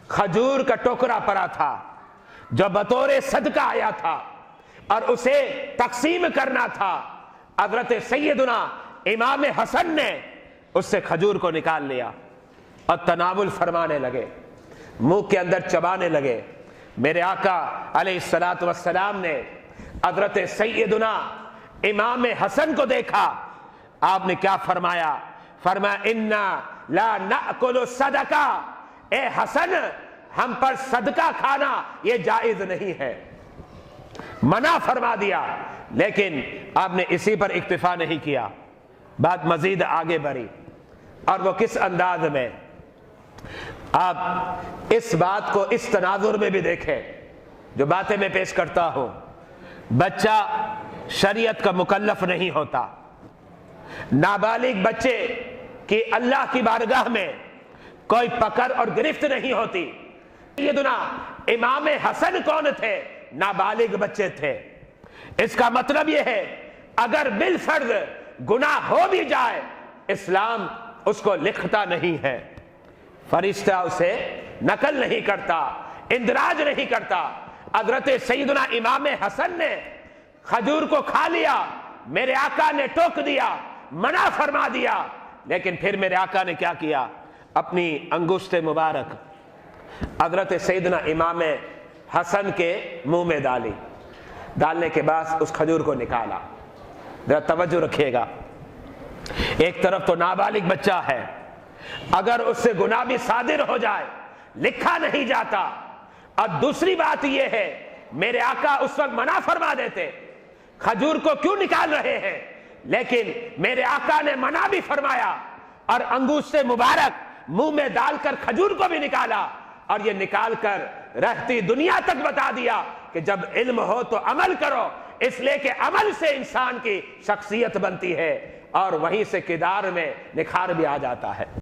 खजूर का टोकरा पड़ा था जो बतौर सदका आया था और उसे तकसीम करना था। हजरत सैयदना इमाम हसन ने उससे खजूर को निकाल लिया और तनावुल फरमाने लगे, मुंह के अंदर चबाने लगे। मेरे आका अलैहिस्सलातु वस्सलाम ने हजरत सैयदना इमाम हसन को देखा, आपने क्या फरमाया? फरमाया इन्ना ला नअकुलु सदका, ए हसन हम पर सदका खाना ये जायज नहीं है, मना फरमा दिया। लेकिन आपने इसी पर इक्तिफा नहीं किया, बात मजीद आगे बढ़ी। और वो किस अंदाज में, आप इस बात को इस तनाजुर में भी देखें जो बातें मैं पेश करता हूं। बच्चा शरीयत का मुकल्लफ नहीं होता, नाबालिग बच्चे की अल्लाह की बारगाह में कोई पकड़ और गिरफ्त नहीं होती। सैयदना इमाम हसन कौन थे? नाबालिग बच्चे थे। इसका मतलब यह है अगर बिलफर्ज गुनाह हो भी जाए इस्लाम उसको लिखता नहीं है, फरिश्ता उसे नकल नहीं करता, इंदराज नहीं करता। हजरत सैयदना इमाम हसन ने खजूर को खा लिया, मेरे आका ने टोक दिया, मना फरमा दिया, लेकिन फिर मेरे आका ने क्या किया? अपनी अंगुष्ठ मुबारक हजरत सैयदना इमाम हसन के मुंह में डाली। डालने के बाद उस खजूर को निकाला। जरा तवज्जो रखिएगा, एक तरफ तो नाबालिग बच्चा है, अगर उससे गुनाह भी सादिर हो जाए लिखा नहीं जाता। और दूसरी बात यह है मेरे आका उस वक्त मना फरमा देते, खजूर को क्यों निकाल रहे हैं? लेकिन मेरे आका ने मना भी फरमाया और अंगूठे मुबारक मुंह में डालकर खजूर को भी निकाला और ये निकाल कर रहती दुनिया तक बता दिया कि जब इल्म हो तो अमल करो, इसलिए कि अमल से इंसान की शख्सियत बनती है और वहीं से किरदार में निखार भी आ जाता है।